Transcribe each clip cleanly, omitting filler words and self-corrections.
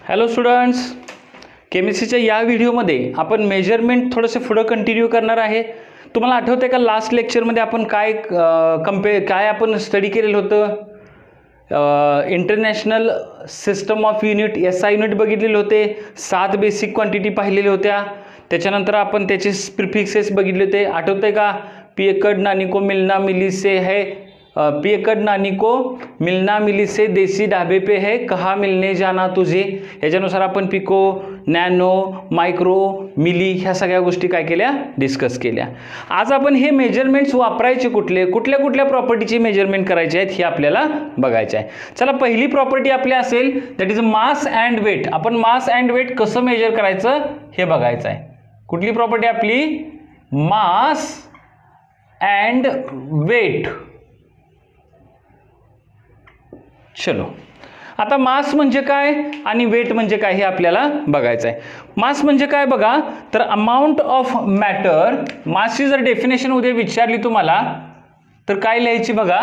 Hello students, केमिस्ट्रीच्या या व्हिडिओमध्ये आपण मेजरमेंट थोडंसं पुढं कंटिन्यू करणार आहे. तुम्हाला आठवतं का लास्ट लेक्चरमध्ये आपण काय आपण स्टडी केलेलं होतं? International system of unit SI unit बघितलेले होते, 7 बेसिक क्वांटिटी पाहिलेल्या होत्या. त्याच्यानंतर आपण त्याचे प्रिफिक्सेस बघितले होते. आठवतंय का? पी एकड़ नानी को मिलना मिली से है, पी एकड़ नानी को मिलना मिली से देसी ढाबे पे है, कहाँ मिलने जाना तुझे. याच्यानुसार आपण पिको, नॅनो, मायक्रो, मिली ह्या सगळ्या गोष्टी काय केल्या, डिस्कस केल्या. आज आपण हे मेजरमेंट्स वापरायचे कुठल्या प्रॉपर्टीचे मेजरमेंट करायचे आहेत हे आपल्याला बघायचे आहे. चला, पहिली प्रॉपर्टी आपली असेल that is mass and weight. आपण मास अँड वेट कसं मेजर करायचं हे बघायचं आहे. कुठली प्रॉपर्टी आपली? Mass and weight. चलो, आता मास म्हणजे काय आणि वेट म्हणजे काय हे आपल्याला बघायचं आहे. मास म्हणजे काय बघा, तर अमाऊंट ऑफ मॅटर. मासची जर डेफिनेशन उद्या विचारली तुम्हाला तर काय लिहायची बघा?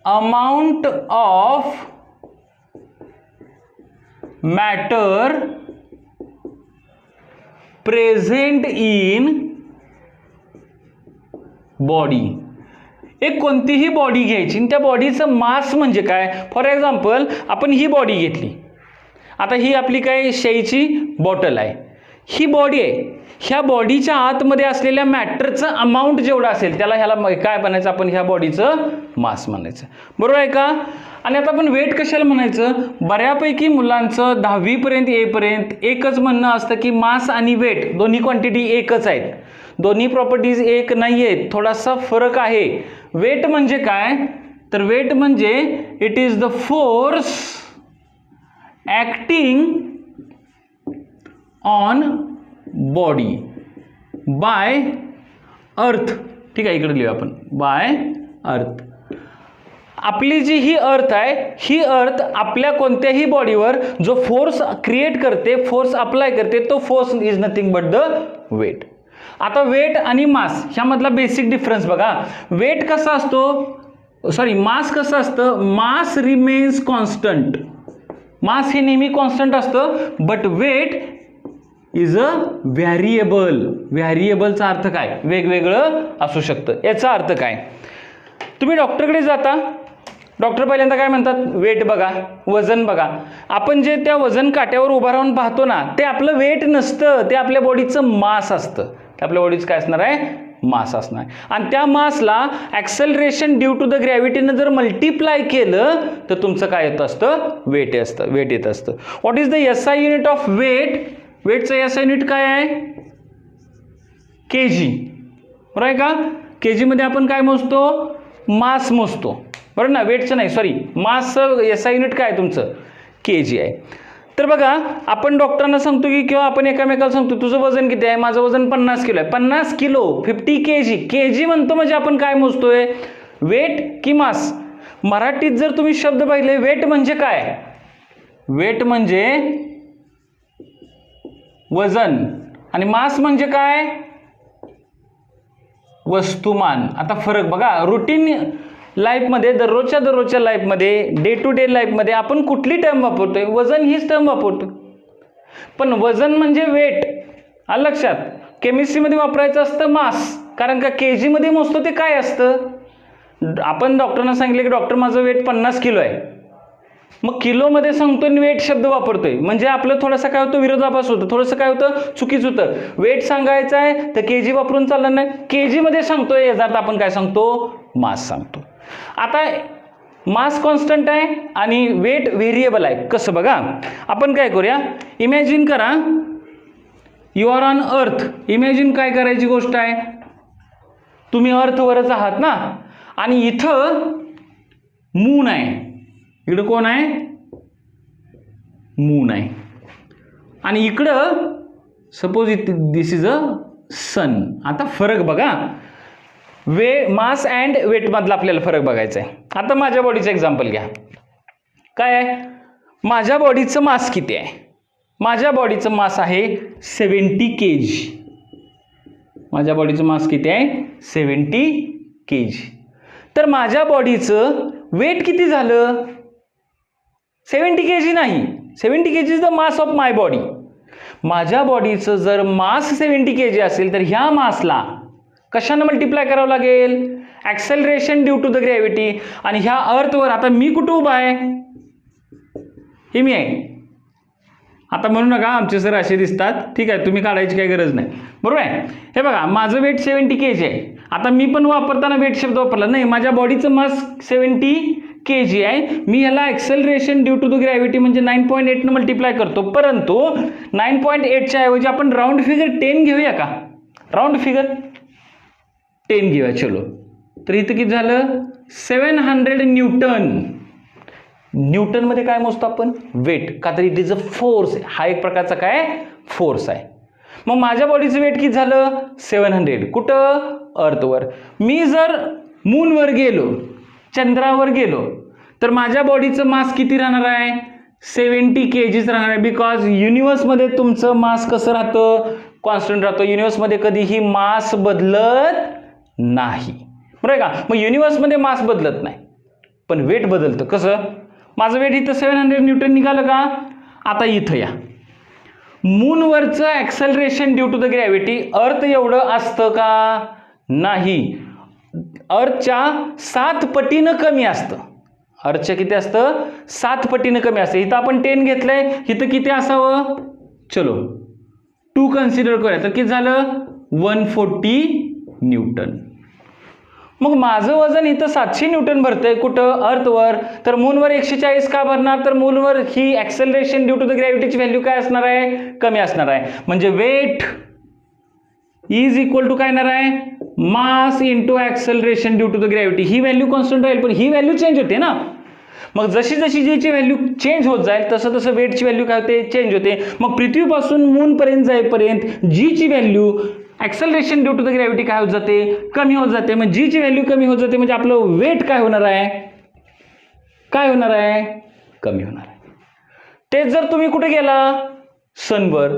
Amount of matter present in body. एक कोणतीही बॉडी घ्यायची आणि त्या बॉडीचं मास म्हणजे काय. फॉर एक्झाम्पल, आपण ही बॉडी घेतली. आता ही आपली काय शाईची बॉटल आहे, ही बॉडी आहे. ह्या बॉडीच्या आतमध्ये असलेल्या मॅटरचं अमाऊंट जेवढं असेल त्याला ह्याला काय म्हणायचं, आपण ह्या बॉडीचं मास म्हणायचं. बरोबर आहे का? आणि आता आपण वेट कशाला म्हणायचं? बऱ्यापैकी मुलांचं 10वी पर्यंत येईपर्यंत एकच म्हणणं असतं की मास आणि वेट दोन्ही क्वांटिटी एकच आहेत, दोन्ही प्रॉपर्टीज एक नाही आहेत, थोडासा फरक आहे. वेट म्हणजे काय? तर वेट म्हणजे it is the force acting on body by अर्थ. ठीक आहे, इकडे लिहूया आपण बाय अर्थ. आपली जी ही अर्थ आहे, ही अर्थ आपल्या कोणत्याही बॉडीवर जो फोर्स क्रिएट करते, फोर्स अप्लाय करते, तो force is nothing but the weight. आता वेट आणि मास ह्यामधला बेसिक डिफरन्स बघा. वेट कसा असतो, मास कसं असतं? Mass remains constant. मास हे नेहमी कॉन्स्टंट असतं, but weight is a variable. व्हॅरिएबलचा अर्थ काय? वेगवेगळं असू शकतं. याचा अर्थ काय? तुम्ही डॉक्टरकडे जाता, डॉक्टर पहिल्यांदा काय म्हणतात? वेट बघा, वजन बघा. आपण जे त्या वजन काट्यावर उभा राहून पाहतो ना, ते आपलं वेट नसतं, ते आपल्या बॉडीचं मास असतं. आपल्या बॉडीचं काय असणार आहे? मास असणार. आणि त्या मासला ॲक्सेलरेशन ड्यू टू द ग्रॅव्हिटीनं जर मल्टिप्लाय केलं तर तुमचं काय येत असतं? वेट येत असतं. What is the SI unit of weight? वेटचं SI युनिट काय आहे? kg. बरोबर आहे का? kg मध्ये आपण काय मोजतो? मास मोजतो. बरोबर ना? वेटचं नाही, मासचं SI युनिट काय तुमचं? kg आहे. तर बघा, आपण डॉक्टरांना सांगतो की किंवा आपण एकामेकाला सांगतो तुझं वजन किती आहे? माझं वजन 50 किलो आहे. 50 किलो 50 kg. kg म्हणतो म्हणजे आपण काय मोजतोय? वेट की मास? मराठीत जर तुम्ही शब्द पाहिले, वेट म्हणजे काय? वेट म्हणजे वजन आणि मास म्हणजे काय? वस्तुमान. आता फरक बघा, रुटीन लाईफमध्ये, दररोजच्या लाईफमध्ये, डे टू डे लाईफमध्ये आपण कुठली टर्म वापरतोय? वजन हीच टर्म वापरतो. पण वजन म्हणजे वेट. आलं लक्षात? केमिस्ट्रीमध्ये वापरायचं असतं मास, कारण का kg मध्ये मोजतो ते काय असतं? आपण डॉक्टरांना सांगितलं की डॉक्टर माझं वेट 50 किलो आहे, मग किलोमध्ये सांगतो आणि वेट शब्द वापरतोय, म्हणजे आपलं थोडंसं काय होतं? विरोधाभास होतं, थोडंसं काय होतं? चुकीचं होतं. वेट सांगायचं आहे तर kg वापरून चालणार नाही. kg मध्ये सांगतोय, याचा आपण काय सांगतो? मास सांगतो. आता मास कॉन्स्टंट आहे आणि वेट व्हेरिएबल आहे. कसं बघा, आपण काय करूया? इमॅजिन करा, you are on earth. Imagine काय करायची गोष्ट आहे? तुम्ही अर्थवरच आहात ना, आणि इथं मून आहे. इकडं कोण आहे? मून आहे. आणि इकडं सपोज दिस इज अ सन. आता फरक बघा, मास अँड वेट मधला आपल्याला फरक बघायचा आहे. आता माझ्या बॉडीचं एक्झाम्पल घ्या. काय आहे? माझ्या बॉडीचं मास किती आहे? माझ्या बॉडीचं मास आहे 70 kg. माझ्या बॉडीचं मास किती आहे? 70 kg. तर माझ्या बॉडीचं वेट किती झालं? 70 kg नाही, 70 kg is the mass of my body. माझ्या बॉडीचं जर मास 70 kg असेल तर ह्या मासला कशानं मल्टिप्लाय करावं लागेल? Acceleration due to the gravity. आणि ह्या अर्थवर आता मी कुठं उभा आहे? हे मी आहे. आता म्हणू नका आमचे सर असे दिसतात, ठीक आहे, तुम्ही काढायची काही गरज नाही, बरोबर आहे. हे बघा माझं वेट 70 kg आहे. आता मी पण वापरताना वेट शब्द वापरला नाही, माझ्या बॉडीचं मास 70 kg आहे. मी ह्याला acceleration due to the gravity म्हणजे 9.8 न मल्टिप्लाय करतो. परंतु 9.8च्या ऐवजी आपण राऊंड फिगर 10 घेऊया का? राऊंड फिगर 10 घेऊया. चलो, तर इथं किती झालं? 700 न्यूटन. न्यूटनमध्ये काय मोजतो आपण? वेट. का तर इट इज अ फोर्स. हा एक प्रकारचा काय फोर्स आहे. मग माझ्या बॉडीचं वेट किती झालं? 700. कुठं? अर्थवर. मी जर मूनवर गेलो, चंद्रावर गेलो, तर माझ्या बॉडीचं मास किती राहणार आहे? 70 kg राहणार आहे. बिकॉज युनिवर्समध्ये तुमचं मास कसं राहतं? कॉन्स्टंट राहतं. युनिवर्समध्ये कधीही मास बदलत नाही, बरोबर का? मग युनिवर्समध्ये मास बदलत नाही, पण वेट बदलतं. कसं? माझं वेट इथं 700 न्यूटन निघालं का? आता इथं या. मूनवरचं acceleration due to the gravity earth एवढं असतं का? नाही. अर्थच्या 7 पटीनं कमी असतं. अर्थच्या किती असतं? 7 पटीनं कमी असतं. इथं आपण 10 घेतलंय, इथं किती असावं? चलो 2 कन्सिडर करूया. तर किती झालं? 140 न्यूटन. मग माझं वजन इथं 700 न्यूटन भरतंय. कुठं? अर्थवर. तर मूनवर 140 का भरणार? तर मूनवर ही ॲक्सेलरेशन ड्यू टू द ग्रॅव्हिटीची व्हॅल्यू काय असणार आहे? कमी असणार आहे. म्हणजे वेट इज इक्वल टू काय येणार आहे? Mass into acceleration due to the gravity. ही व्हॅल्यू कॉन्स्टंट राहील, पण ही व्हॅल्यू चेंज होते ना. मग जशी जशी जीची व्हॅल्यू चेंज होत जाईल तसं तसं वेटची व्हॅल्यू काय होते? चेंज होते. मग पृथ्वीपासून मूनपर्यंत जाईपर्यंत जीची value acceleration due to the gravity काय होत जाते? कमी होत जाते. मग जीची व्हॅल्यू कमी होत जाते म्हणजे आपलं वेट काय होणार आहे? काय होणार आहे? कमी होणार आहे. तेच जर तुम्ही कुठे गेला? सनवर,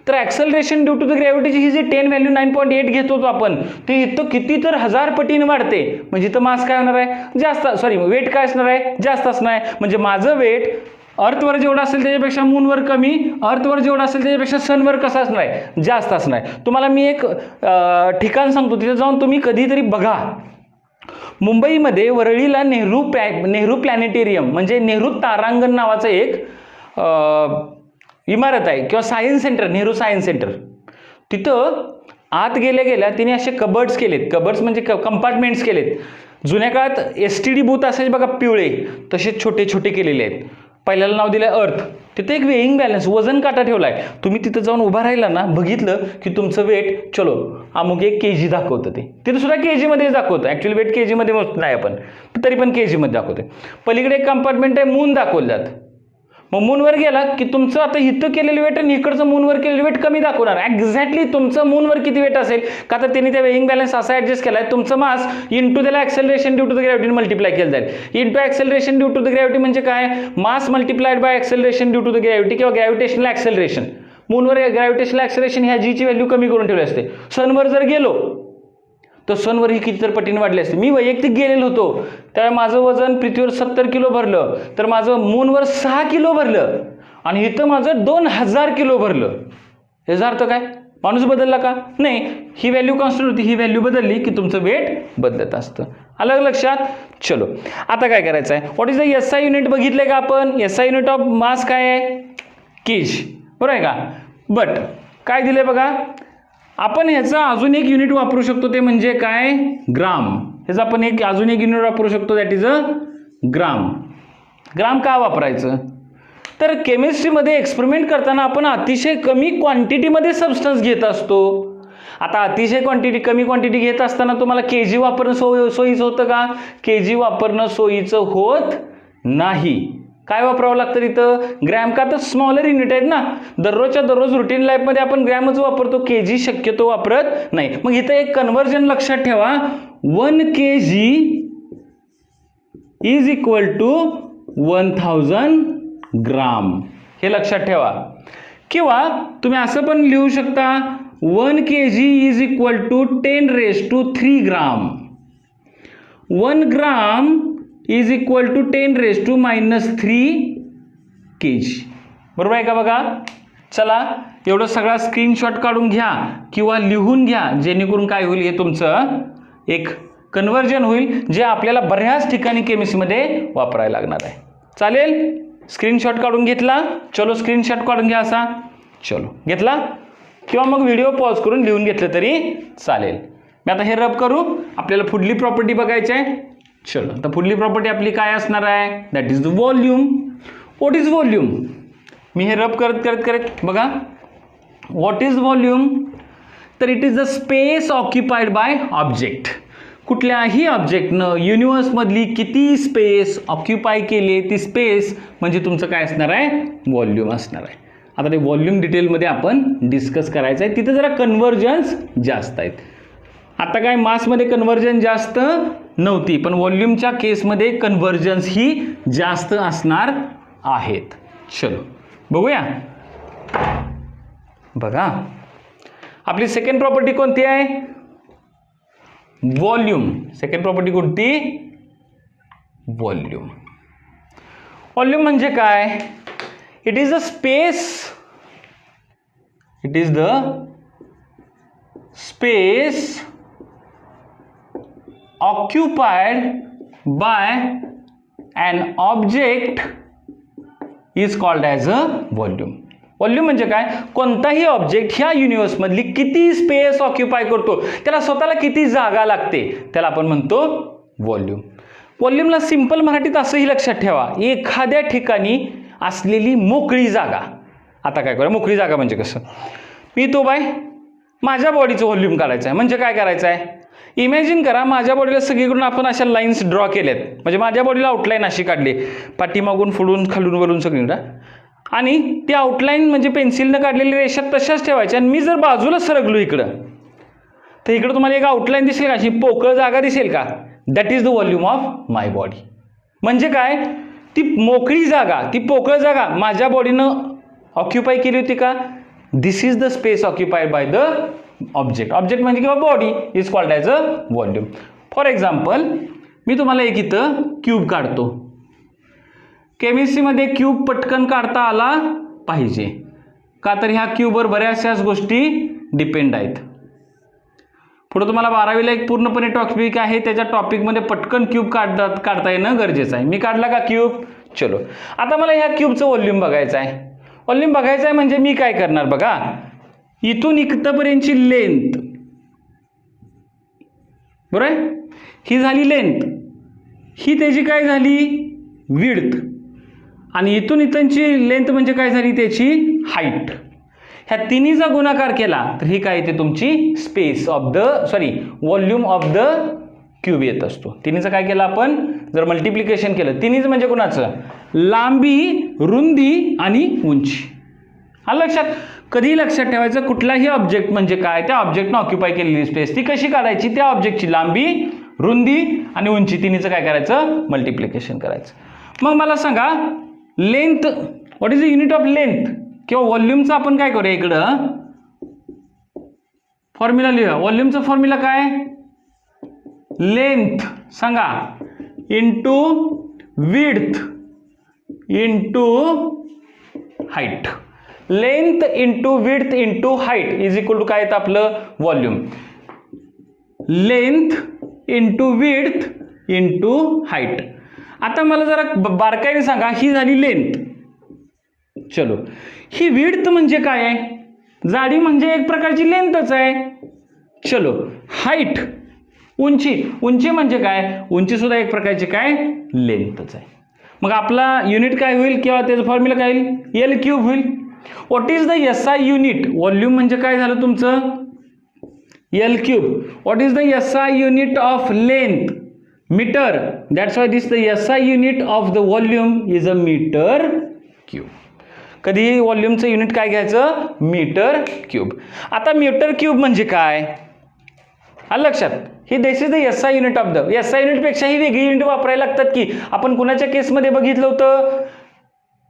तर ॲक्सेलरेशन ड्यू टू द ग्रॅव्हिटीची ही जी 10 व्हॅल्यू 9.8 घेत होतो आपण, ते इथं किती तर 1000 पटीने वाढते. म्हणजे इथं मास काय होणार आहे? जास्त. सॉरी, वेट काय असणार आहे? जास्त असणार आहे. म्हणजे माझं वेट अर्थवर जेवढं असेल त्याच्यापेक्षा मूनवर कमी, अर्थवर जेवढं असेल त्याच्यापेक्षा सनवर कसं असणार आहे? जास्त असणार आहे. तुम्हाला मी एक ठिकाण सांगतो, तिथे जाऊन तुम्ही कधीतरी बघा. मुंबईमध्ये वरळीला नेहरू प्लॅनेटेरियम म्हणजे नेहरू तारांगण नावाचं एक इमारत आहे किंवा science centre, Nehru science centre. तिथं आत गेल्या तिने असे कबर्ड्स केलेत. कबर्ड्स म्हणजे कंपार्टमेंट्स केलेत. जुन्या काळात STD बूथ असायचे बघा पिवळे, तसे छोटे छोटे केलेले आहेत. पहिल्याला नाव दिलंय अर्थ. तिथे एक वेइंग बॅलन्स, वजन काटा ठेवलाय. तुम्ही तिथं जाऊन उभा राहिला ना, बघितलं की तुमचं वेट चलो अमुक 1 kg दाखवतं. ते तिथे सुद्धा kg मध्ये दाखवतं. ऍक्च्युअली वेट kg मध्ये नाही आपण, तरी पण kg मध्ये दाखवते. पलीकडे एक कंपार्टमेंट आहे, मून दाखवलं जात. मग मूनवर गेला की तुमचं आता इथं केलेलं वेट आणि इकडचं मूनवर केलेलं वेट कमी दाखवणार. एक्झॅक्टली तुमचं मूनवर किती वेट असेल का तर त्यांनी त्या वेइंग बॅलन्स असा ऍडजस्ट केलाय. तुमचं मास इंटू त्याला acceleration due to the gravity multiply केलं जाईल. Into acceleration due to the gravity म्हणजे काय? Mass multiplied by acceleration due to the gravity किंवा ग्रॅव्हिटेशनल ॲक्सेलरेशन. मूनवर ग्रॅव्हिटेशनल ॲक्सेलरेशन ह्या जीची व्हॅल्यू कमी करून ठेवली असते. सनवर जर गेलो तर सनवर ही कितीतर पटीने वाढली असते. मी वैयक्तिक गेलेलो होतो, त्यावेळी माझं वजन पृथ्वीवर 70 किलो भरलं, तर माझं मूनवर 6 किलो भरलं आणि इथं माझं 2000 किलो भरलं. याचा अर्थ काय? माणूस बदलला का? नाही. ही व्हॅल्यू कॉन्स्टंट होती, ही व्हॅल्यू बदलली की तुमचं वेट बदलत असतं. अलग लक्षात? चलो, आता काय करायचं आहे? What is the SI unit बघितले का आपण? SI युनिट ऑफ मास काय आहे? केज, बरोबर आहे का? बट काय दिले बघा, आपण ह्याचा अजून एक युनिट वापरू शकतो, ते म्हणजे काय? ग्राम. ह्याचा आपण अजून एक युनिट वापरू शकतो, दॅट इज अ ग्राम. ग्राम का वापरायचं? तर केमिस्ट्रीमध्ये एक्सपेरिमेंट करताना आपण अतिशय कमी क्वांटिटीमध्ये सबस्टन्स घेत असतो. आता अतिशय कमी क्वांटिटी घेत असताना तुम्हाला kg वापरणं सोयीचं होतं का? kg वापरणं सोयीचं होत नाही. काय वापरावं लागतं तिथं? ग्रॅम. का तर स्मॉलर युनिट आहेत ना. दररोजच्या दररोज रुटीन लाईफमध्ये आपण ग्रॅमच वापरतो, kg शक्यतो वापरत नाही. मग इथं एक कन्व्हर्जन लक्षात ठेवा, 1 kg इज इक्वल टू 1000 ग्राम. हे लक्षात ठेवा. किंवा तुम्ही असं पण लिहू शकता, 1 kg is equal to 10⁻³ gram. 1 gram is equal to 10⁻³ kg. बरोबर आहे का बघा. चला एवढं सगळा स्क्रीनशॉट काढून घ्या किंवा लिहून घ्या, जेणेकरून काय होईल, हे तुमचं एक कन्व्हर्जन होईल जे आपल्याला बऱ्याच ठिकाणी केमिस्ट्रीमध्ये वापरायला लागणार आहे. चालेल. स्क्रीनशॉट काढून घेतला. चलो स्क्रीनशॉट काढून घ्या असा. चलो घेतला किंवा मग व्हिडिओ पॉज करून लिहून घेतलं तरी चालेल. मी आता हे रब करू. आपल्याला पुढली प्रॉपर्टी बघायची आहे. चलो आता पुढली प्रॉपर्टी आपली काय असणार आहे, that is the volume. What is volume. मी हे रब करत बघा. व्हॉट इज व्हॉल्यूम, तर it is the space occupied by object. कुठल्याही ऑब्जेक्टनं युनिवर्समधली किती स्पेस ऑक्युपाय केली, ती स्पेस म्हणजे तुमचं काय असणार आहे, व्हॉल्यूम असणार आहे. आता ते व्हॉल्यूम डिटेलमध्ये आपण डिस्कस करायचं आहे. तिथे जरा कन्व्हर्जन्स जास्त आहेत. आता काय मासमध्ये कन्व्हर्जन जास्त नव्हती, पण व्हॉल्यूमच्या केसमध्ये कन्व्हर्जन्स ही जास्त असणार आहेत. चलो बघूया. बघा आपली सेकंड प्रॉपर्टी कोणती आहे, व्हॉल्यूम. सेकंड प्रॉपर्टी कोणती, व्हॉल्यूम. व्हॉल्यूम म्हणजे काय, it is the space, it is the space occupied by an object is called as a volume. Volume म्हणजे काय, कोणताही ऑब्जेक्ट ह्या युनिवर्समधली किती स्पेस ऑक्युपाय करतो, त्याला स्वतःला किती जागा लागते, त्याला आपण म्हणतो व्हॉल्यूम. व्हॉल्यूमला सिंपल मराठीत असंही लक्षात ठेवा, एखाद्या ठिकाणी असलेली मोकळी जागा. आता काय करूया, मोकळी जागा म्हणजे कसं, मी तो बाय माझ्या बॉडीचं व्हॉल्यूम काढायचं आहे. म्हणजे काय करायचं आहे, इमॅजिन करा माझ्या बॉडीला सगळीकडून आपण अशा लाईन्स ड्रॉ केल्यात. म्हणजे माझ्या बॉडीला आउटलाईन अशी काढली, पाठीमागून फुडून खालून वरून सगळीकडं, आणि ती आउटलाईन म्हणजे पेन्सिलनं काढलेली रेषा तशाच ठेवायच्या. आणि मी जर बाजूला सरकलो इकडं, तर इकडं तुम्हाला एक आउटलाईन दिसेल का, अशी पोकळ जागा दिसेल का, that is the volume of my body. म्हणजे काय, ती मोकळी जागा, ती पोकळ जागा माझ्या बॉडीनं ऑक्युपाय केली होती का, this is the space occupied by the object. Object म्हणजे किंवा body is called as a volume. For example मी तुम्हाला एक इथं क्यूब काढतो. केमिस्ट्रीमध्ये क्यूब पटकन काढता आला पाहिजे का, तर ह्या क्यूबवर बऱ्याचशाच गोष्टी डिपेंड आहेत. पुढे तुम्हाला 12वीला एक पूर्णपणे टॉपिक आहे, त्याच्या टॉपिकमध्ये पटकन क्यूब काढता येणं गरजेचं आहे. मी काढला का क्यूब. चलो आता मला ह्या क्यूबचं व्हॉल्यूम बघायचं आहे. व्हॉल्यूम बघायचं आहे म्हणजे मी काय करणार बघा, इथून इथपर्यंतची लेंथ, बरोबर आहे, ही झाली लेंथ, ही त्याची काय झाली विड्थ, आणि इथून इथंची लेंथ म्हणजे काय झाली त्याची हाईट. ह्या तिन्हीचा गुणाकार केला तर ही काय येते तुमची space of the volume of the cube येत असतो. तिन्हीचं काय केलं आपण, जर मल्टिप्लिकेशन केलं, तिन्हीचं म्हणजे कुणाचं, लांबी, रुंदी आणि उंची. हा लक्षात, कधीही लक्षात ठेवायचं, कुठलाही ऑब्जेक्ट म्हणजे काय, त्या ऑब्जेक्टनं ऑक्युपाय केलेली स्पेस ती कशी काढायची, त्या ऑब्जेक्टची लांबी, रुंदी आणि उंची तिन्हीचं काय करायचं, मल्टिप्लिकेशन करायचं. मग मला सांगा length, what is the unit of length, किंवा व्हॉल्यूमचं आपण काय करूया, इकडं फॉर्म्युला लिहूया. व्हॉल्यूमचा फॉर्म्युला काय, लेंथ सांगा into width into height. Length into width into height is equal to काय येतं आपलं volume. Length into width into height. आता मला जरा बारकाईने सांगा, ही झाली लेंथ. चलो ही विड्थ म्हणजे काय आहे, जाडी म्हणजे एक प्रकारची लेंथच आहे. चलो हाईट, उंची, उंची म्हणजे काय, उंची सुद्धा एक प्रकारची काय लेंथच आहे. मग आपला युनिट काय होईल किंवा त्याचं फॉर्म्युला काय होईल, एल क्यूब होईल. What is the SI unit, volume म्हणजे काय झालं तुमचं L cube. What is the SI unit of length, metre. That's why this the SI unit of the volume is a metre cube. कधी व्हॉल्यूमचं unit काय घ्यायचं, metre cube. आता metre cube म्हणजे काय, आलं लक्षात, ही this is the SI unit of the. SI unit पेक्षा ही वेगळी युनिट वापरायला लागतात की. आपण कुणाच्या केसमध्ये बघितलं होतं,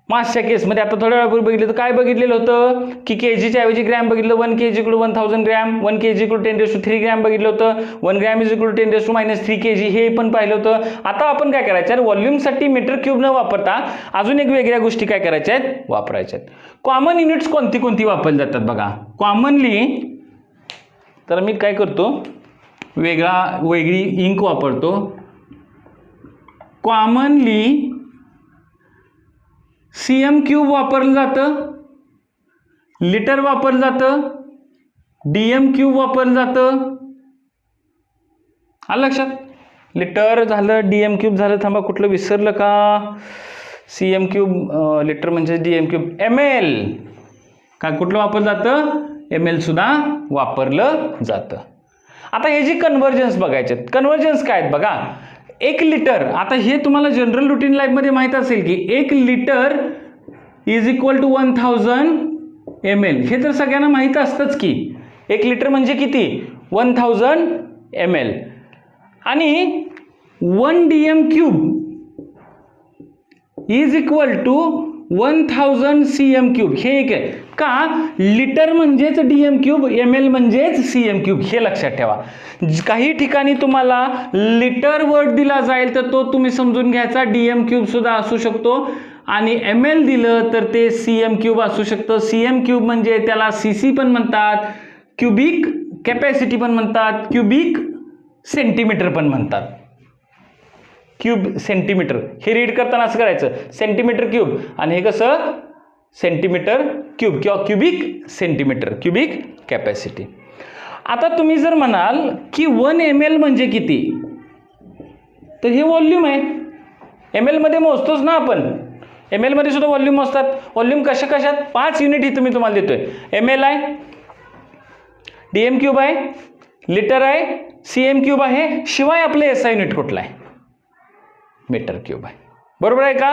मासच्या केसमध्ये आता थोड्या वेळापूर्वी बघितलं तर काय बघितलेलं होतं की केजीच्या ऐवजी ग्रॅम बघितलं. 1 kg = 1000 ग्रॅम, 1 kg = 10³ ग्रॅम बघितलं होतं. 1 ग्रॅम = 10⁻³ kg हे पण पाहिलं होतं. आता आपण काय करायचं आहे, व्हॉल्यूमसाठी मीटर क्यूब न वापरता अजून एक वेगळ्या गोष्टी काय करायच्या आहेत, वापरायच्या आहेत. कॉमन युनिट्स कोणती कोणती वापरली जातात बघा. कॉमनली तर मी काय करतो, वेगळी इंक वापरतो. कॉमनली सीएम क्यूब वापरलं जातं, लिटर वापरलं जातं, डीएम क्यूब वापरलं जातं. आलं लक्षात? लिटर झालं, डीएम क्यूब झालं. थांबा, कुठलं विसरलं का? सीएम क्यूब, लिटर म्हणजे डीएम क्यूब. एमएल काय कुठलं वापरलं जातं? एमएल सुद्धा वापरलं जातं. आता हे जे कन्व्हर्जन्स बघायचे, कन्व्हर्जन्स काय आहेत बघा. 1 लिटर, आता हे तुम्हाला जनरल रुटीन लाईफमध्ये माहीत असेल की 1 लिटर = 1000 ml. हे तर सगळ्यांना माहीत असतंच की 1 लिटर म्हणजे किती, 1000 ml. आणि 1 dm क्यूब = 1000 cm क्यूब. हे एक आहे का, लिटर म्हणजेच डीएम क्यूब, एमएल म्हणजेच सीएम क्यूब. हे लक्षात ठेवा. काही ठिकाणी तुम्हाला लिटर वर्ड दिला जाईल तर तो तुम्ही समजून घ्यायचा डीएम क्यूब सुद्धा असू शकतो, आणि एमएल दिलं तर ते सीएम क्यूब असू शकतं. सीएम क्यूब म्हणजे त्याला सीसी पण म्हणतात, क्यूबिक कॅपॅसिटी पण म्हणतात, क्यूबिक सेंटीमीटर पण म्हणतात. क्यूब सेंटीमीटर हे रीड करताना असं करायचं, सेंटीमीटर क्यूब, आणि हे कसं सेंटीमीटर क्यूब किंवा क्यूबिक सेंटीमीटर, क्यूबिक कॅपॅसिटी. आता तुम्ही जर म्हणाल की 1 ml म्हणजे किती, तर हे व्हॉल्यूम आहे. ml मध्ये मोजतोच ना आपण, ml मध्ये सुद्धा व्हॉल्यूम मोजतात. व्हॉल्यूम कशात 5 युनिट ही तुम्ही तुम्हाला देतोय. ml आहे, डीएम क्यूब आहे, लिटर आहे, सीएम क्यूब आहे, शिवाय आपले SI युनिट कुठला आहे, मीटर क्यूब आहे. बरोबर आहे का?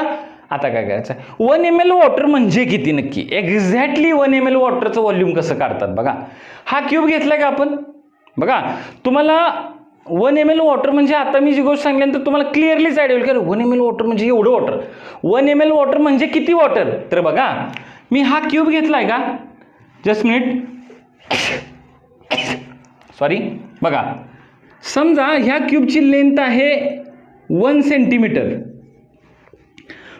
आता काय करायचं, 1 ml वॉटर म्हणजे किती नक्की, एक्झॅक्टली 1 ml वॉटरचं व्हॉल्यूम कसं काढतात बघा. हा क्यूब घेतलाय का आपण, बघा तुम्हाला 1 ml वॉटर म्हणजे आता मी जी गोष्ट सांगितल्यानंतर तुम्हाला क्लिअरलीच आयडिया होईल की 1 ml वॉटर म्हणजे एवढं वॉटर. 1 ml वॉटर म्हणजे किती वॉटर, तर बघा मी हा क्यूब घेतलाय का, जस्ट मिनिट, सॉरी, बघा समजा ह्या क्यूबची लेंथ आहे 1 सेंटीमीटर,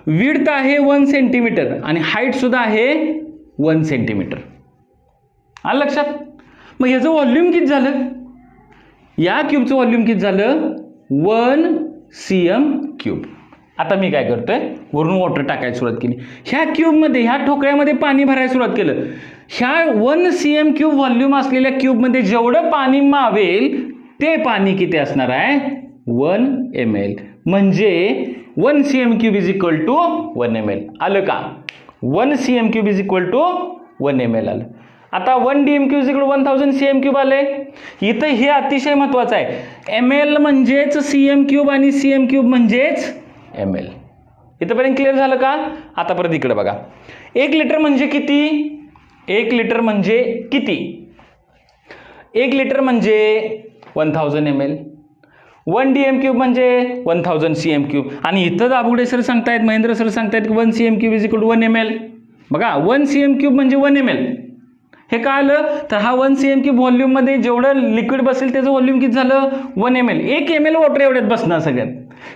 विड्थ आहे 1 सेंटीमीटर, आणि हाईट सुद्धा आहे 1 सेंटीमीटर. आलं लक्षात? मग याचं व्हॉल्यूम किती झालं, या क्यूबचं व्हॉल्यूम किती झालं, 1 cm क्यूब. आता मी काय करतोय, वरून वॉटर टाकायला सुरुवात केली, ह्या क्यूबमध्ये, ह्या ठोकळ्यामध्ये पाणी भरायला सुरुवात केलं. ह्या 1 cm क्यूब व्हॉल्यूम असलेल्या क्यूबमध्ये जेवढं पाणी मावेल ते पाणी किती असणार आहे, 1 ml. म्हणजे 1 cm क्यूब = 1 ml. आलं का? 1 cm क्यूब = 1 ml आलं. आता 1 dm क्यूब = 1000 cm क्यूब आले. इथं हे अतिशय महत्वाचं आहे, ml म्हणजेच cm क्यूब आणि cm क्यूब म्हणजेच ml. इथंपर्यंत क्लिअर झालं का? आता परत इकडे बघा, 1 लिटर म्हणजे किती, 1 लिटर म्हणजे किती, 1 लिटर म्हणजे 1000 ml. 1 dm क्यूब म्हणजे 1000 cm क्यूब. आणि इथं दाबुडे सर सांगतायत, महेंद्र सर सांगतायत 1 cm क्यूब = 1 ml. बघा 1 cm क्यूब म्हणजे 1 ml. हे काय आलं, तर हा 1 cm क्यूब व्हॉल्यूममध्ये जेवढं लिक्विड बसेल त्याचं व्हॉल्यूम किती झालं, 1 ml. 1 ml वॉटर एवढ्यात बसणार सगळ्यात.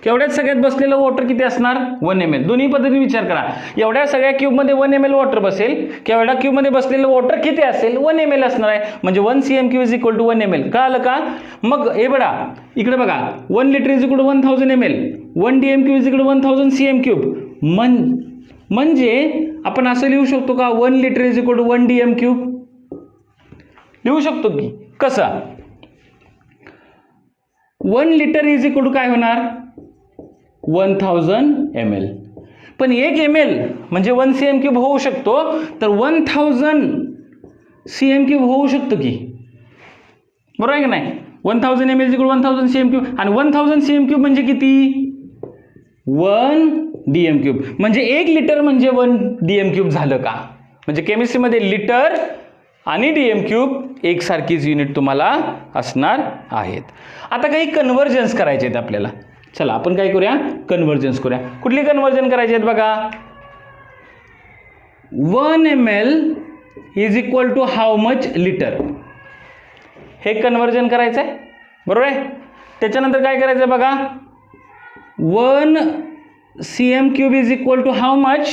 एवढ्यात सगळ्यात बसलेलं वॉटर किती असणार, 1 ml. दोन्ही पद्धतीने विचार करा, एवढ्या सगळ्या क्यूबमध्ये 1 ml वॉटर बसेल किंवा एवढ्या क्यूबमध्ये बसलेलं वॉटर किती असेल, 1 ml असणार आहे. म्हणजे 1 cm क्यूब = 1 ml. का आलं का? मग हे बघा इकडे बघा, 1 litre = 1000 ml, 1 dm cube = 1000 cm cube. म्हणजे आपण असं लिहू शकतो का, 1 लिटर = 1 dm क्यूब लिहू शकतो की, कसं, 1 लिटर = काय होणार, 1000 ml. पण 1 ml म्हणजे 1 cm क्यूब होऊ शकतो, तर 1000 cm क्यूब होऊ शकतो की, बरोबर आहे की नाही. 1000 ml = 1000 cm क्यूब, आणि 1000 cm क्यूब म्हणजे किती, 1 dm क्यूब. म्हणजे 1 लिटर म्हणजे 1 dm क्यूब झालं का. म्हणजे केमिस्ट्रीमध्ये लिटर आणि डीएम क्यूब एकसारखीच युनिट तुम्हाला असणार आहेत. आता काही कन्व्हर्जन्स करायचे आहेत आपल्याला. चला आपण काय करूया, कन्व्हर्जन्स करूया. कुठली कन्व्हर्जन करायचे आहेत बघा, 1 ml is equal to how much litre, हे कन्वर्जन करायचं आहे, बरोबर आहे. त्याच्यानंतर काय करायचं आहे बघा, 1 cm³ is equal to how much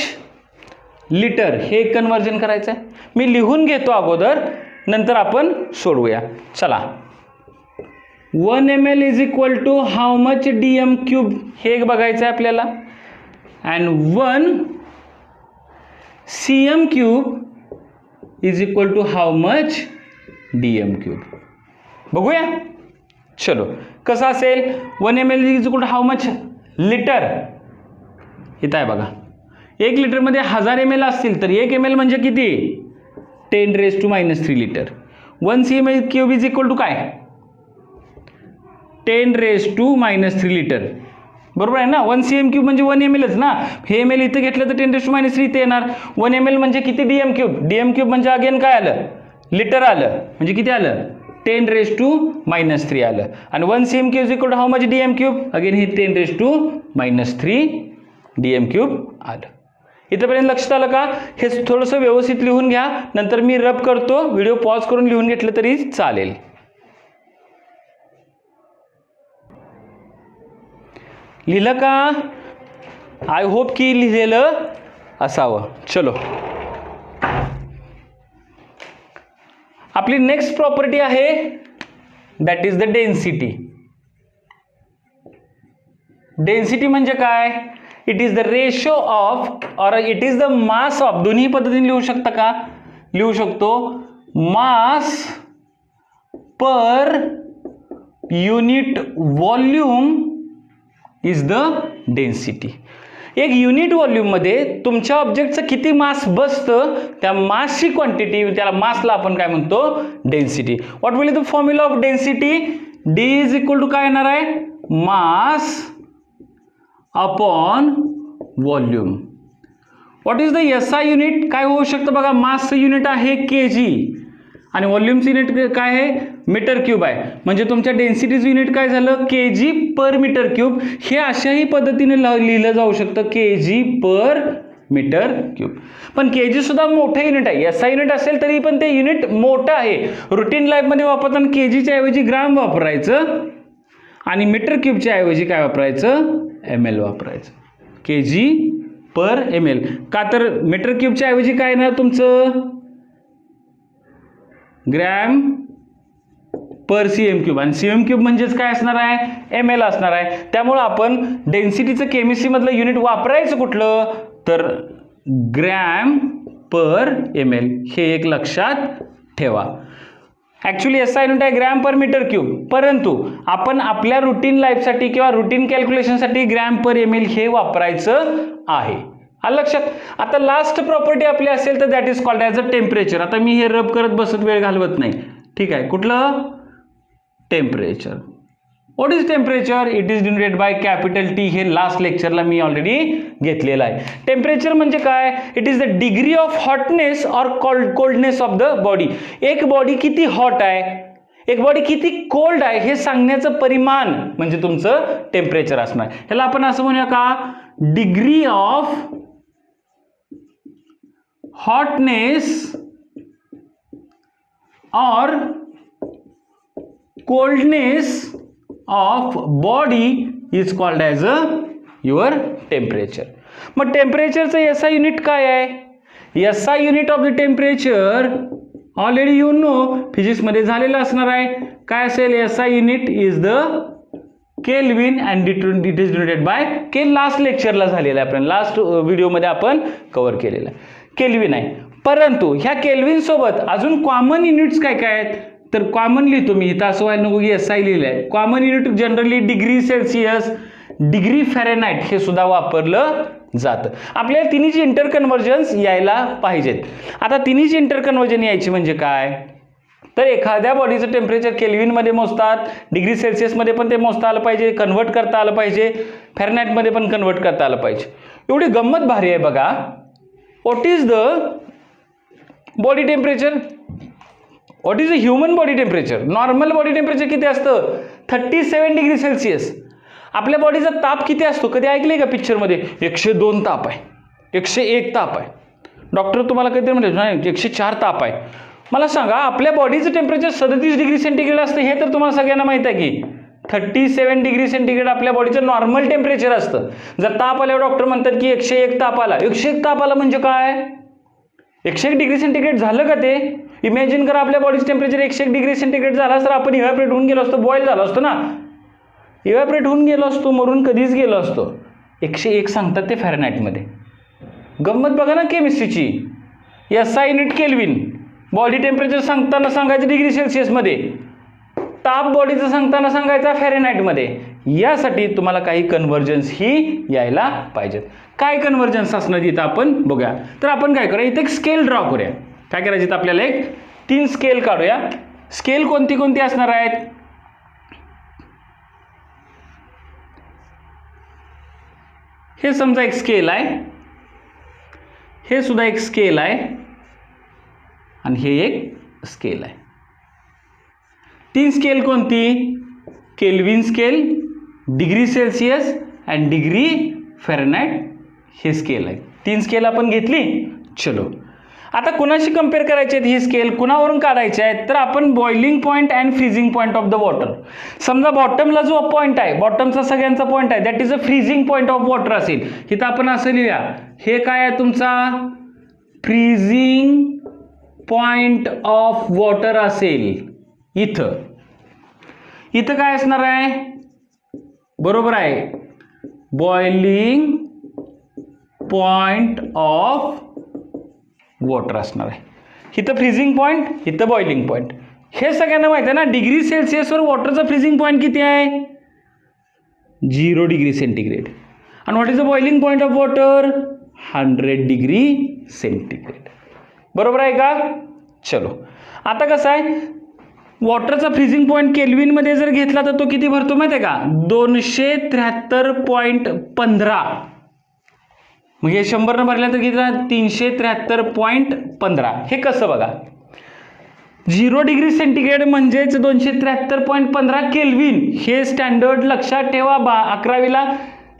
litre, हे कन्वर्जन करायचं आहे. मी लिहून घेतो अगोदर, नंतर आपण सोडवूया. चला, 1 ml is equal to how much dm³ हे बघायचं आहे आपल्याला. And 1 cm³ is equal to how much dm³. बघूया. चलो, कसं असेल, 1 ml is equal to how much litre. इथं आहे बघा, 1 लिटरमध्ये 1000 ml असतील तर 1 ml म्हणजे किती, 10⁻³ litre. 1 cm³ is equal to काय, 10⁻³ लिटर, बरोबर आहे ना. 1 cm³ म्हणजे 1 ml च ना. हे ml इथं घेतलं तर 10⁻³ इथे येणार. 1 ml म्हणजे किती, dm³. dm³ म्हणजे अगेन काय आलं, लिटर आलं. म्हणजे किती आलं, 10⁻³ आलं. आणि 1 cm³ is equal to how much dm³, again हे 10⁻³ dm³ आलं. इथंपर्यंत लक्षात आलं का. हे थोडंसं व्यवस्थित लिहून घ्या, नंतर मी रब करतो. व्हिडिओ पॉज करून लिहून घेतलं तरी चालेल. लिहिलं का, आय होप की लिहिलेलं असावं. चलो, आपली नेक्स्ट प्रॉपर्टी आहे, that is the density. Density म्हणजे काय, it is the ratio of or it is the mass of, दोन्ही पद्धतीने लिहू शकता का, लिहू शकतो, mass per unit volume is the density. एक युनिट व्हॉल्यूममध्ये तुमच्या ऑब्जेक्टचं किती मास बसतं, त्या मासची क्वांटिटी, त्याला मासला आपण काय म्हणतो, density. What will the formula of density, D is equal to काय येणार आहे, mass upon volume. What is the SI unit, काय होऊ शकतं बघा, मासचं युनिट आहे kg आणि व्हॉल्यूमचं युनिट काय आहे, मीटर क्यूब आहे. म्हणजे तुमच्या डेन्सिटीचं युनिट काय झालं, kg पर मीटर क्यूब. हे अशाही पद्धतीने लिहिलं जाऊ शकतं, kg पर मीटर क्यूब. पण kg सुद्धा मोठं युनिट आहे. एसआय युनिट असेल तरी पण ते युनिट मोठं आहे. रुटीन लाईफमध्ये वापरताना kgच्या ऐवजी ग्राम वापरायचं आणि मीटर क्यूबच्या ऐवजी काय वापरायचं, ml वापरायचं. kg पर ml, का तर मीटर क्यूबच्या ऐवजी काय येणार तुमचं, ग्रॅम पर cm³ आणि cm³ म्हणजेच काय असणार आहे, ml असणार आहे. त्यामुळे आपण डेन्सिटीचं केमिस्ट्रीमधलं युनिट वापरायचं कुठलं, तर ग्रॅम पर ml, हे एक लक्षात ठेवा. ॲक्च्युली एसआय युनिट आहे ग्रॅम पर मीटर क्यूब, परंतु आपण आपल्या रुटीन लाईफसाठी किंवा रुटीन कॅल्क्युलेशनसाठी ग्रॅम पर ml हे वापरायचं आहे. आलं लक्षात. आता लास्ट प्रॉपर्टी आपली असेल तर that is called as a temperature. आता मी हे रब करत बसत वेळ घालवत नाही, ठीक आहे. कुठलं, temperature. What is temperature, it is denoted by capital T. हे लास्ट लेक्चरला मी ऑलरेडी घेतलेलं आहे. टेम्परेचर म्हणजे काय, it is the degree of hotness or coldness of the body. एक बॉडी किती हॉट आहे, एक बॉडी किती कोल्ड आहे हे सांगण्याचं परिमाण म्हणजे तुमचं टेम्परेचर असणार. ह्याला आपण असं म्हणूया का, degree of hotness or coldness of body is called as a your temperature. मग टेम्परेचरचं एसआय युनिट काय आहे, SI unit of the temperature already you know फिजिक्समध्ये झालेलं असणार आहे. काय असेल, SI unit is the kelvin and it is denoted by K. Last लेक्चरला झालेलं आहे, आपण लास्ट व्हिडिओमध्ये आपण कव्हर केलेलं आहे, केल्विन आहे. परंतु ह्या केल्विन सोबत अजून कॉमन युनिट्स काय काय आहेत, तर कॉमन लिहितो मी इथं, असं व्हायला नको की एसआय लिहिलं आहे. Common unit generally degree Celsius, degree Fahrenheit हे सुद्धा वापरलं जातं. आपल्याला तिन्हीची इंटर कन्व्हर्जन्स यायला पाहिजेत. आता तिन्हीची इंटर कन्व्हर्जन यायची म्हणजे काय, तर एखाद्या बॉडीचं टेम्परेचर केल्विनमध्ये मोजतात, डिग्री सेल्सिअसमध्ये पण ते मोजता आलं पाहिजे, कन्वर्ट करता आलं पाहिजे, फॅरेनहाइटमध्ये पण कन्वर्ट करता आलं पाहिजे. एवढी गंमत भारी आहे बघा. What is the body temperature, what is the human body temperature. Normal body temperature किती असतं, 37 डिग्री सेल्सिअस. आपल्या बॉडीचा ताप किती असतो, कधी ऐकले का पिक्चरमध्ये, 102 ताप आहे, 101 ताप आहे. डॉक्टर तुम्हाला काहीतरी म्हणले नाही 104 ताप आहे. मला सांगा आपल्या बॉडीचं टेम्परेचर 37 डिग्री सेंटीग्रेड असतं हे तर तुम्हाला सगळ्यांना माहीत आहे की 37 डिग्री सेंटीग्रेड आपल्या बॉडीचं नॉर्मल टेम्परेचर असतं. जर ताप आल्यावर डॉक्टर म्हणतात की 101 ताप आला. 101 ताप आला म्हणजे काय? 101 डिग्री सेंटीग्रेड झालं का ते? इमॅजिन करा आपल्या बॉडीचं टेम्परेचर 101 डिग्री सेंटीग्रेड झाला तर आपण इव्हॅपरेट होऊन गेलो असतो, बॉईल झालो असतो ना, इव्हॅपरेट होऊन गेलो असतो, मरून कधीच गेलो असतो. 101 सांगतात ते फॅरनहाइटमध्ये. गंमत बघा ना केमिस्ट्रीची. SI unit kelvin, body temperature सांगताना सांगायचं डिग्री सेल्सिअसमध्ये, ताप बॉडीचं सांगताना सांगायचा फॅरनहाइटमध्ये. यासाठी तुम्हाला काही कन्व्हर्जन्स ही यायला पाहिजेत. काय कन्व्हर्जन्स असणार इथं आपण बघूया. तर आपण काय करूया, इथं एक स्केल ड्रॉ करूया. काय करायचं इथं आपल्याला एक 3 स्केल काढूया. स्केल कोणती कोणती असणार आहेत? हे समजा एक स्केल आहे, हे सुद्धा एक स्केल आहे आणि हे एक स्केल आहे. 3 स्केल कोणती? Kelvin scale, degree Celsius and degree Fahrenheit हे स्केल आहे. 3 स्केल आपण घेतली. चलो आता कुणाशी कंपेअर करायचे आहेत ही स्केल, कुणावरून काढायचे आहेत? तर आपण boiling point and freezing point of the water. समजा बॉटमला जो पॉईंट आहे, बॉटमचा सगळ्यांचा पॉईंट आहे, that is a freezing point of water असेल. इथं आपण असं लिहूया, हे काय आहे तुमचा फ्रीजिंग पॉईंट ऑफ वॉटर असेल. इथं काय असणार आहे? बरोबर आहे, बॉइलिंग पॉईंट ऑफ वॉटर असणार आहे. इथं फ्रीजिंग पॉईंट, इथं बॉइलिंग पॉईंट. हे सगळ्यांना माहिती आहे ना, डिग्री सेल्सिअसवर वॉटरचं फ्रीजिंग पॉईंट किती आहे? 0 डिग्री सेंटीग्रेड. आणि what is the boiling point of water? 100 degree centigrade. बरोबर आहे का? चलो आता कसं आहे, वॉटरचा फ्रीजिंग पॉईंट केल्विनमध्ये जर घेतला तर तो किती भरतो माहिती आहे का? 273.15. मग हे 100 भरल्या तर किती? 373.15. हे कसं बघा, 0 डिग्री सेंटीग्रेड म्हणजेच 273.15 केल्विन. हे स्टँडर्ड लक्षात ठेवा. 11वीला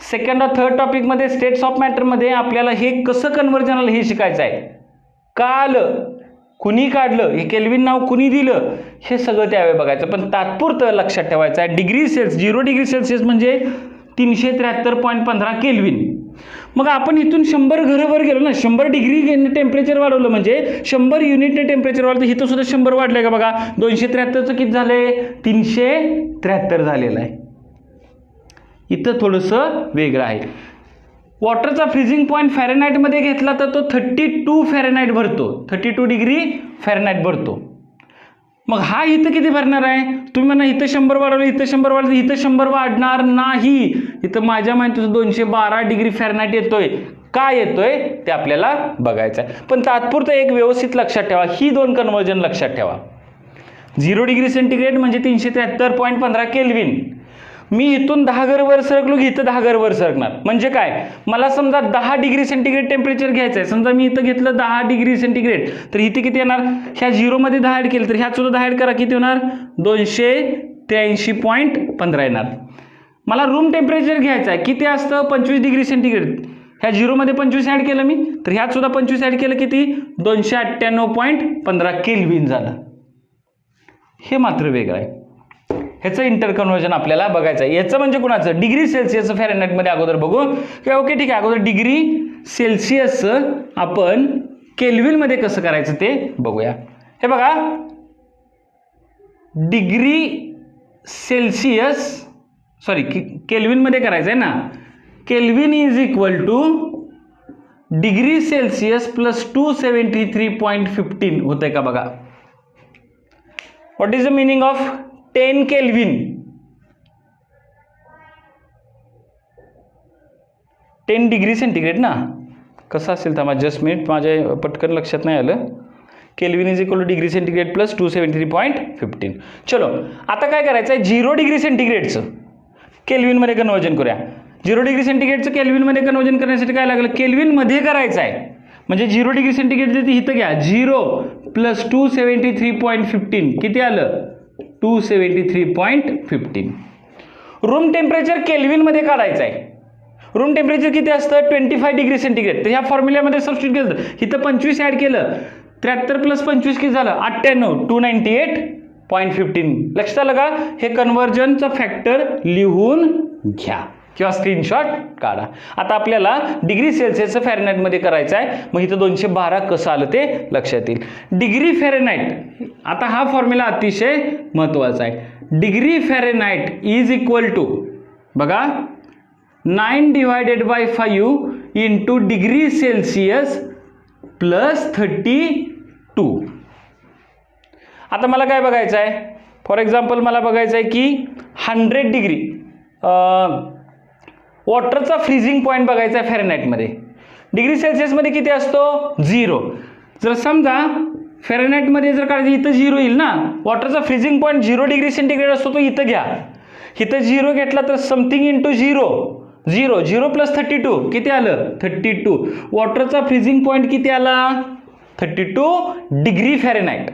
सेकंड और थर्ड टॉपिकमध्ये स्टेट्स ऑफ मॅटरमध्ये आपल्याला हे कसं कन्व्हर्जन आलं हे शिकायचं आहे. काल कुणी काढलं, हे केल्विन नाव कुणी दिलं, हे सगळं त्यावेळी बघायचं. पण तात्पुरतं लक्षात ठेवायचं आहे, 0 डिग्री सेल्सिअस म्हणजे 373.15 केल्विन. मग आपण इथून 100 घरावर गेलो ना, 100 डिग्री टेम्परेचर वाढवलं म्हणजे 100 युनिटने टेम्परेचर वाढलं. इथं सुद्धा 100 वाढलंय का बघा. 273चं किती झालंय? 373 झालेलं आहे. इथं थोडंसं वेगळं आहे. वॉटरचा फ्रीजिंग पॉईंट फॅरनहाइटमध्ये घेतला तर तो 32 फॅरनहाइट भरतो, 32 डिग्री फॅरनहाइट भरतो. मग हा इथं किती भरणार आहे? तुम्ही म्हणा इथं 100 वाढवलं, इथं 100 वाढवलं, इथं 100 वाढणार नाही. इथं माझ्या माहितीचं 212 डिग्री फॅरनहाइट येतोय. का येतोय ते आपल्याला बघायचं आहे. पण तात्पुरतं एक व्यवस्थित लक्षात ठेवा, ही 2 कन्व्हर्जन लक्षात ठेवा. 0 डिग्री सेंटीग्रेड म्हणजे 373.15 केल्विन. मी इथून 10 घर वर सरकलो की इथं 10 घर वर सरकणार. म्हणजे काय, मला समजा 10 डिग्री सेंटीग्रेड टेम्परेचर घ्यायचं आहे. समजा मी इथं घेतलं 10 डिग्री सेंटीग्रेड, तर इथे किती येणार? ह्या 0 मध्ये 10 ॲड केलं तर ह्यात सुद्धा 10 ॲड करा, किती होणार? 283.15 येणार. मला रूम टेम्परेचर घ्यायचं आहे, किती असतं? 25 डिग्री सेंटीग्रेड. ह्या 0 मध्ये 25 ॲड केलं मी, तर ह्यात सुद्धा 25 ॲड केलं, किती? 298.15 केल्विन झालं. हे मात्र वेगळं आहे. ह्याचं इंटर कन्व्हर्जन आपल्याला बघायचं आहे. याचं म्हणजे कुणाचं? डिग्री सेल्सिअस फॅरनहाइटमध्ये अगोदर बघू किंवा ओके ठीक आहे. अगोदर डिग्री सेल्सिअसचं आपण केल्विनमध्ये कसं करायचं ते बघूया. हे बघा, डिग्री सेल्सिअस सॉरी केल्विनमध्ये करायचं आहे ना. Kelvin is equal to degree Celsius plus 273.15 होतंय का बघा. What is the meaning of 10 kelvin? 10 degree centigrade ना. कसं असेल तर माझं जस्ट मिनिट, माझ्या पटकन लक्षात नाही आलं. Kelvin is equal to degree centigrade plus 273.15. चलो आता काय करायचं आहे, 0 डिग्री सेंटीग्रेडचं केल्विनमध्ये कन्वर्जन करूया. 0 डिग्री सेंटीग्रेडचं केल्विनमध्ये कन्वर्जन करण्यासाठी काय लागलं? केल्विनमध्ये करायचं आहे. म्हणजे 0 डिग्री सेंटीग्रेड जे इथं घ्या, 0 प्लस 273.15 किती आलं? 273.15. रूम टेम्परेचर केल्विनमध्ये काढायचं आहे. रूम टेम्परेचर किती असतं 25 डिग्री सेंटीग्रेड. तर ह्या फॉर्म्युल्यामध्ये सबस्टिट्यूट केलं इथं 25 ऍड केलं 73 + 25 किती झालं 98 298.15. लक्षात आलं का? हे कन्व्हर्जनचा फॅक्टर लिहून घ्या किंवा स्क्रीनशॉट काढा. आता आपल्याला डिग्री सेल्सिअसचं फॅरेनहाइटमध्ये करायचं आहे. मग इथं 212 कसं आलं ते लक्षात येईल. डिग्री फॅरेनहाइट, आता हा फॉर्म्युला अतिशय महत्त्वाचा आहे. Degree Fahrenheit is equal to बघा 9 / 5 इंटू डिग्री सेल्सिअस प्लस 32. आता मला काय बघायचं आहे, फॉर एक्झाम्पल मला बघायचं आहे की 100 डिग्री वॉटरचा फ्रीजिंग पॉईंट बघायचा आहे फॅरेनहाइटमध्ये. डिग्री सेल्सिअसमध्ये किती असतो 0. जर समजा फॅरेनहाइटमध्ये जर काढायचं इथं 0 येईल ना, वॉटरचा फ्रीजिंग पॉईंट 0 डिग्री सेंटीग्रेड असतो तो इथं घ्या. इथं 0 घेतला तर समथिंग इंटू 0 0 प्लस 32 किती आलं 32. वॉटरचा फ्रीजिंग पॉईंट किती आला 32 डिग्री फॅरेनहाइट.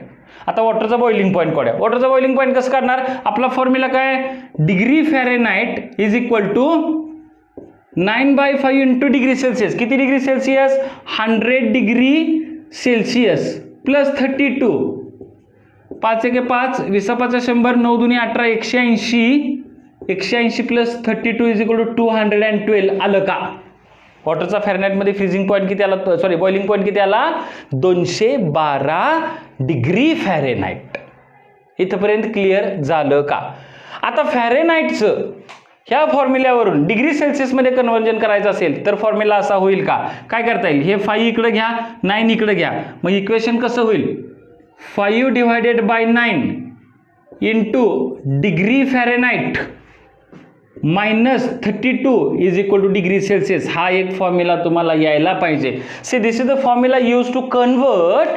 आता वॉटरचा बॉइलिंग पॉईंट काढूया. वॉटरचा बॉइलिंग पॉईंट कसं काढणार, आपला फॉर्म्युला काय degree Fahrenheit is equal to 9/5 into degree Celsius. किती degree Celsius 100 degree Celsius plus 32. 5 × 5 20 × 5 100 9 × 2 = 18 180 plus 32 is equal to 212. आलं का? वॉटरचा फॅरेनहाइटमध्ये फ्रीजिंग पॉईंट किती आला, सॉरी बॉइलिंग पॉईंट किती आला 212 डिग्री फॅरेनहाइट. इथपर्यंत क्लिअर झालं का? आता फॅरेनहाइटचं ह्या फॉर्म्युल्यावरून डिग्री सेल्सिअसमध्ये कन्व्हर्जन करायचं असेल तर फॉर्म्युला असा होईल का, काय करता येईल, हे 5 इकडे घ्या 9 इकडे घ्या. मग इक्वेशन कसं होईल 5 / 9 into degree Fahrenheit minus 32 is equal to degree Celsius. हा एक फॉर्म्युला तुम्हाला यायला पाहिजे. See this is the formula use to convert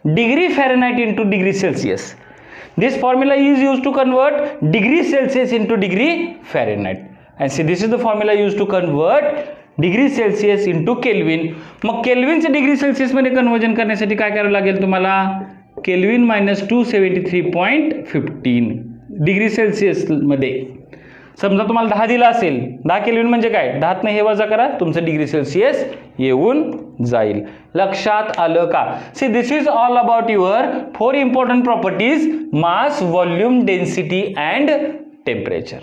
degree Fahrenheit into degree Celsius. This formula is used to convert degree Celsius into degree Fahrenheit. And see, this is the formula used to convert degree Celsius into Kelvin. मग केल्विनचे degree Celsius मध्ये conversion करण्यासाठी काय करावं लागेल तुम्हाला, kelvin minus 273.15 degree Celsius मध्ये. समजा तुम्हाला 10 दिला असेल, 10 केल्विन म्हणजे काय, 10 ने हे वजा करा तुमचं डिग्री सेल्सिअस येऊन जाईल. लक्षात आलं का? C this is all about your 4 important properties mass, volume, density and temperature.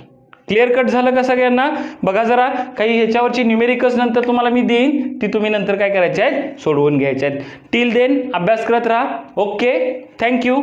Clear cut झालं का सगळ्यांना? बघा जरा काही ह्याच्यावरची न्यूमेरिकल्स नंतर तुम्हाला मी देईन, ती तुम्ही नंतर काय करायचे आहेत सोडवून घ्यायचे आहेत. टिल देन अभ्यास करत राहा. Okay, thank you.